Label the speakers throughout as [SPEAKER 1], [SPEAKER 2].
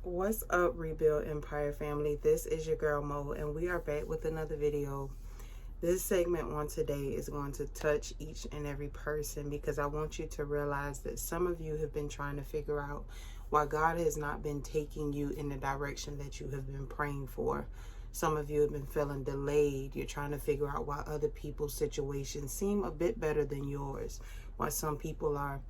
[SPEAKER 1] What's up, Rebuild Empire family? This is your girl Mo, and we are back with another video. This segment on today is going to touch each and every person because I want you to realize that some of you have been trying to figure out why God has not been taking you in the direction that you have been praying for. Some of you have been feeling delayed. You're trying to figure out why other people's situations seem a bit better than yours, why some people are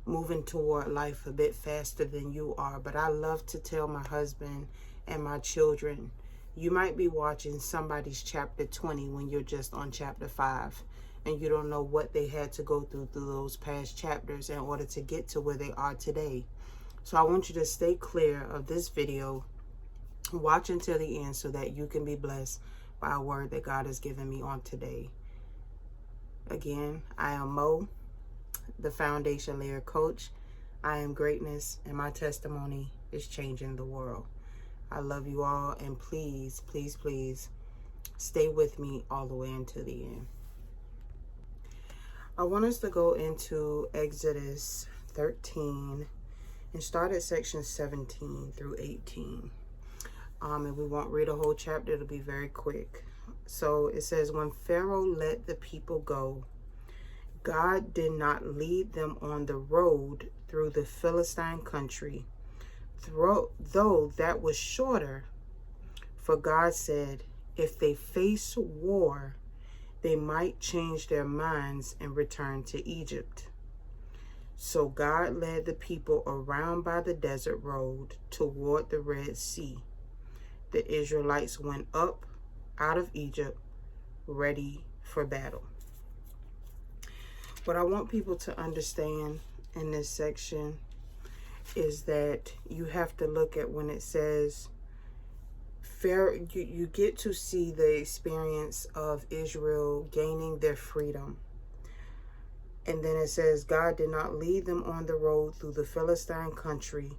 [SPEAKER 1] moving toward life a bit faster than you are. But I love to tell my husband and my children, you might be watching somebody's chapter 20 when you're just on chapter 5, and you don't know what they had to go through those past chapters in order to get to where they are today. So I want you to stay clear of this video. Watch until the end so that you can be blessed by a word that God has given me on today. Again, I am Mo, the Foundation Layer Coach. I am greatness, and my testimony is changing the world. I love you all, and please, please, please stay with me all the way until the end. I want us to go into Exodus 13 and start at section 17 through 18. And we won't read a whole chapter. It'll be very quick. So it says, when Pharaoh let the people go, God did not lead them on the road through the Philistine country, though that was shorter. For God said, if they face war, they might change their minds and return to Egypt. So God led the people around by the desert road toward the Red Sea. The Israelites went up out of Egypt, ready for battle. What I want people to understand in this section is that you have to look at when it says Pharaoh, you get to see the experience of Israel gaining their freedom. And then it says, God did not lead them on the road through the Philistine country,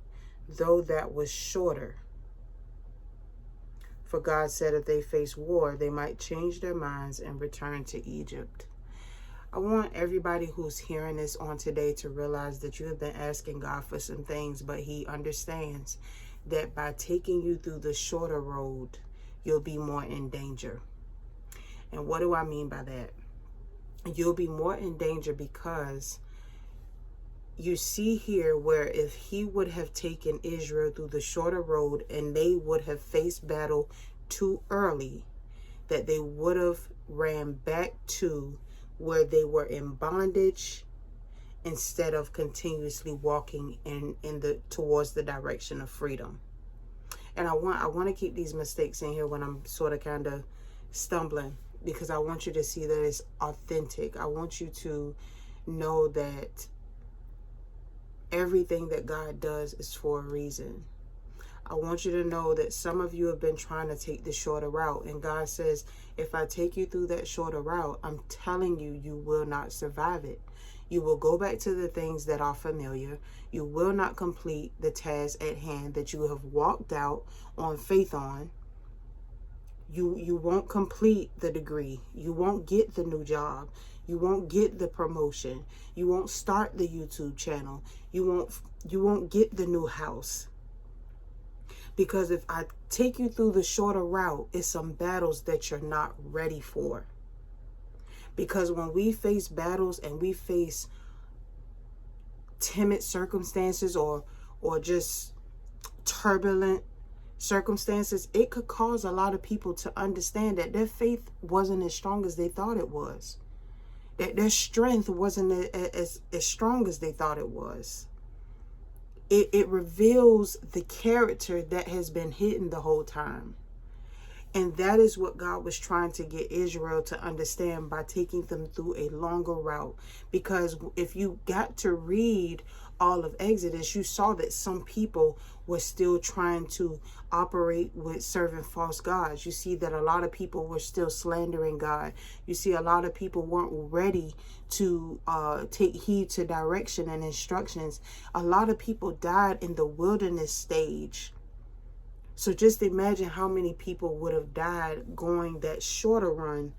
[SPEAKER 1] though that was shorter. For God said if they face war, they might change their minds and return to Egypt. I want everybody who's hearing this on today to realize that you have been asking God for some things, but He understands that by taking you through the shorter road, you'll be more in danger. And what do I mean by that? You'll be more in danger because you see here where if He would have taken Israel through the shorter road and they would have faced battle too early, that they would have ran back to where they were in bondage instead of continuously walking towards the direction of freedom. And I want to keep these mistakes in here when I'm sort of kind of stumbling, because I want you to see that it's authentic. I want you to know that everything that God does is for a reason. I want you to know that some of you have been trying to take the shorter route, and God says, if I take you through that shorter route, I'm telling you, you will not survive it. You will go back to the things that are familiar. You will not complete the task at hand that you have walked out on faith on. You won't complete the degree. You won't get the new job. You won't get the promotion. You won't start the YouTube channel. You won't get the new house. Because if I take you through the shorter route, it's some battles that you're not ready for. Because when we face battles and we face timid circumstances or just turbulent circumstances, it could cause a lot of people to understand that their faith wasn't as strong as they thought it was. That their strength wasn't as strong as they thought it was. It reveals the character that has been hidden the whole time. And that is what God was trying to get Israel to understand by taking them through a longer route. Because if you got to read all of Exodus, you saw that some people were still trying to operate with serving false gods. You see that a lot of people were still slandering God. You see a lot of people weren't ready to take heed to direction and instructions. A lot of people died in the wilderness stage. So just imagine how many people would have died going that shorter run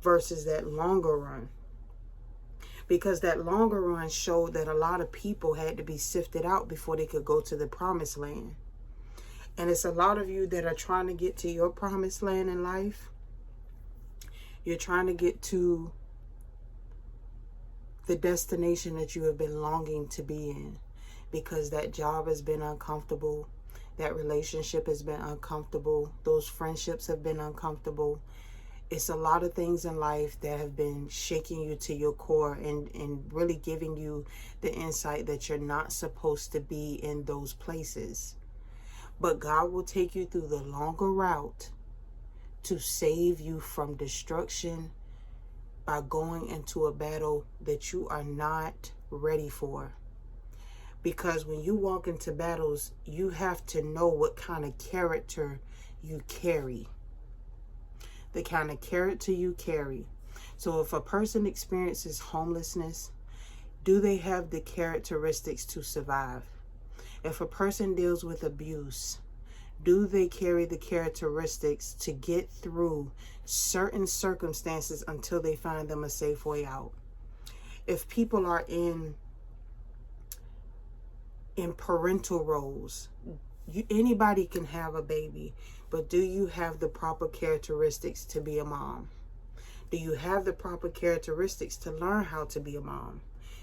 [SPEAKER 1] versus that longer run. Because that longer run showed that a lot of people had to be sifted out before they could go to the promised land. And it's a lot of you that are trying to get to your promised land in life. You're trying to get to the destination that you have been longing to be in, because that job has been uncomfortable. That relationship has been uncomfortable. Those friendships have been uncomfortable. It's a lot of things in life that have been shaking you to your core and really giving you the insight that you're not supposed to be in those places. But God will take you through the longer route to save you from destruction by going into a battle that you are not ready for. Because when you walk into battles, you have to know what kind of character you carry. The kind of character you carry. So if a person experiences homelessness, do they have the characteristics to survive? If a person deals with abuse, do they carry the characteristics to get through certain circumstances until they find them a safe way out? If people are in parental roles, anybody can have a baby, but do you have the proper characteristics to be a mom? Do you have the proper characteristics to learn how to be a mom?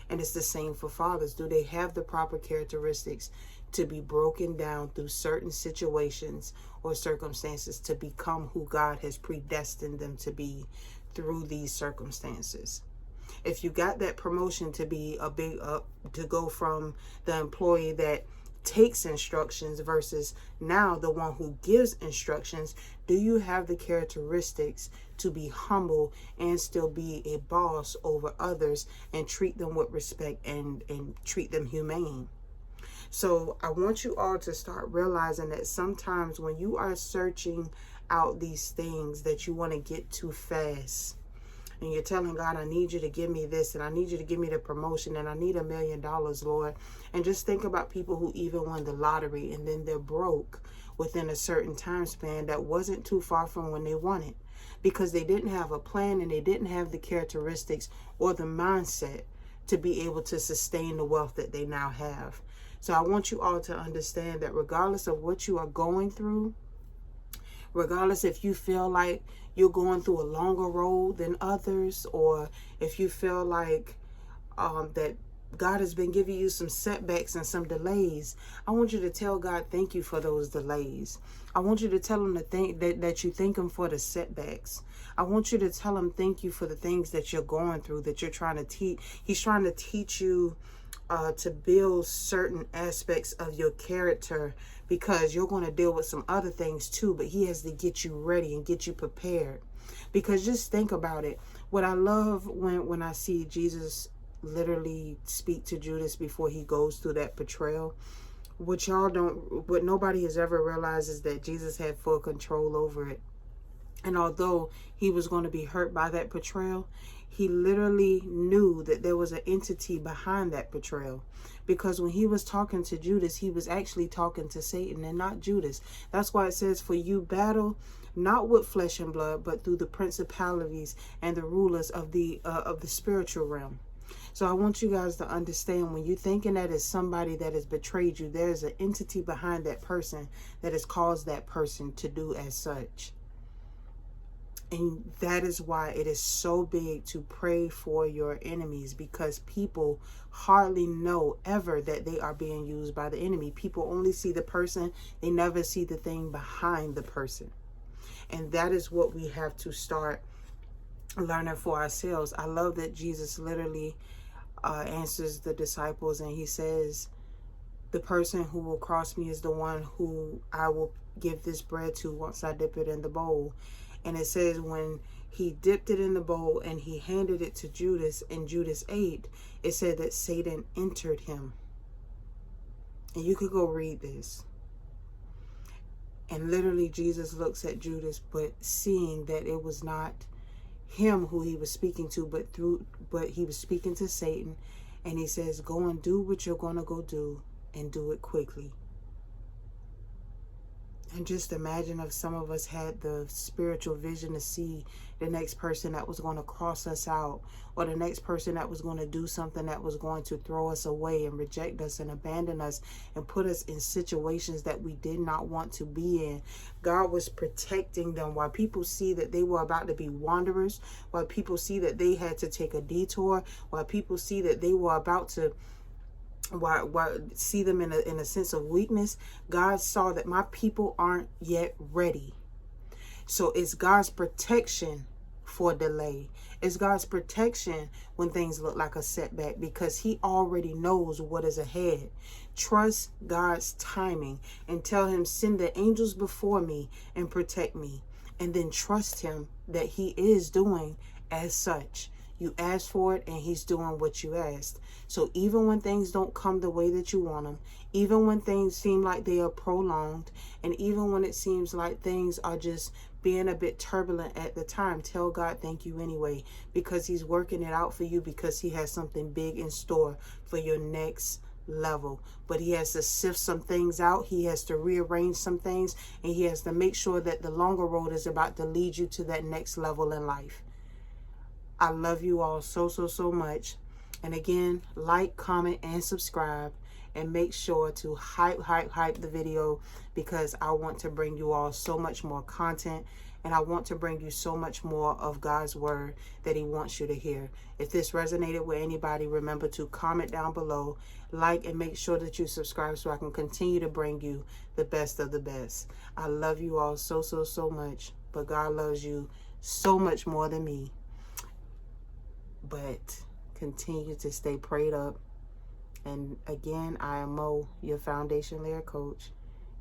[SPEAKER 1] And it's the same for fathers. Do they have the proper characteristics to be broken down through certain situations or circumstances to become who God has predestined them to be through these circumstances? If you got that promotion to be to go from the employee that takes instructions versus now the one who gives instructions, do you have the characteristics to be humble and still be a boss over others and treat them with respect and treat them humane? So I want you all to start realizing that sometimes when you are searching out these things that you want to get too fast, and you're telling God, I need you to give me this, and I need you to give me the promotion, and I need $1 million, Lord. And just think about people who even won the lottery and then they're broke within a certain time span that wasn't too far from when they won it, because they didn't have a plan and they didn't have the characteristics or the mindset to be able to sustain the wealth that they now have. So I want you all to understand that regardless of what you are going through, regardless if you feel like you're going through a longer road than others, or if you feel like that God has been giving you some setbacks and some delays, I want you to tell God thank you for those delays. I want you to tell him that you thank him for the setbacks. I want you to tell him thank you for the things that you're going through, that you're trying to teach. He's trying to teach you to build certain aspects of your character, because you're going to deal with some other things too, but he has to get you ready and get you prepared. Because just think about it. What I love when I see Jesus literally speak to Judas before he goes through that betrayal, what nobody has ever realized is that Jesus had full control over it. And although he was going to be hurt by that betrayal, he literally knew that there was an entity behind that betrayal. Because when he was talking to Judas, he was actually talking to Satan and not Judas. That's why it says, for you battle not with flesh and blood, but through the principalities and the rulers of the spiritual realm. So I want you guys to understand, when you're thinking that it's somebody that has betrayed you, there's an entity behind that person that has caused that person to do as such. And that is why it is so big to pray for your enemies, because people hardly know ever that they are being used by the enemy. People only see the person. They never see the thing behind the person. And that is what we have to start learning for ourselves. I love that Jesus literally answers the disciples and he says, the person who will cross me is the one who I will give this bread to once I dip it in the bowl. And it says when he dipped it in the bowl and he handed it to Judas and Judas ate, it said that Satan entered him. And you could go read this. And literally Jesus looks at Judas, but seeing that it was not him who he was speaking to, but he was speaking to Satan. And he says, go and do what you're going to go do, and do it quickly. And just imagine if some of us had the spiritual vision to see the next person that was going to cross us out, or the next person that was going to do something that was going to throw us away and reject us and abandon us and put us in situations that we did not want to be in. God was protecting them while people see that they were about to be wanderers, while people see that they had to take a detour, while people see that they were about to see them in a sense of weakness. God saw that my people aren't yet ready. So it's God's protection for delay. It's God's protection when things look like a setback, because he already knows what is ahead. Trust God's timing and tell him, send the angels before me and protect me. And then trust him that he is doing as such. You asked for it and he's doing what you asked. So even when things don't come the way that you want them, even when things seem like they are prolonged, and even when it seems like things are just being a bit turbulent at the time, tell God thank you anyway, because he's working it out for you, because he has something big in store for your next level. But he has to sift some things out. He has to rearrange some things, and he has to make sure that the longer road is about to lead you to that next level in life. I love you all so much. And again, like, comment, and subscribe. And make sure to hype the video, because I want to bring you all so much more content. And I want to bring you so much more of God's word that he wants you to hear. If this resonated with anybody, remember to comment down below, like, and make sure that you subscribe so I can continue to bring you the best of the best. I love you all so much. But God loves you so much more than me. But continue to stay prayed up. And again, I am Mo, your foundation layer coach,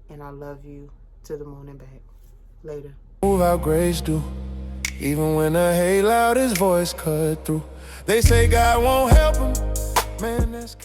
[SPEAKER 1] and I love you to the moon and back. Later.
[SPEAKER 2] Move out grace do, even when I hate loud, his voice cut through. They say God won't help him, man, that's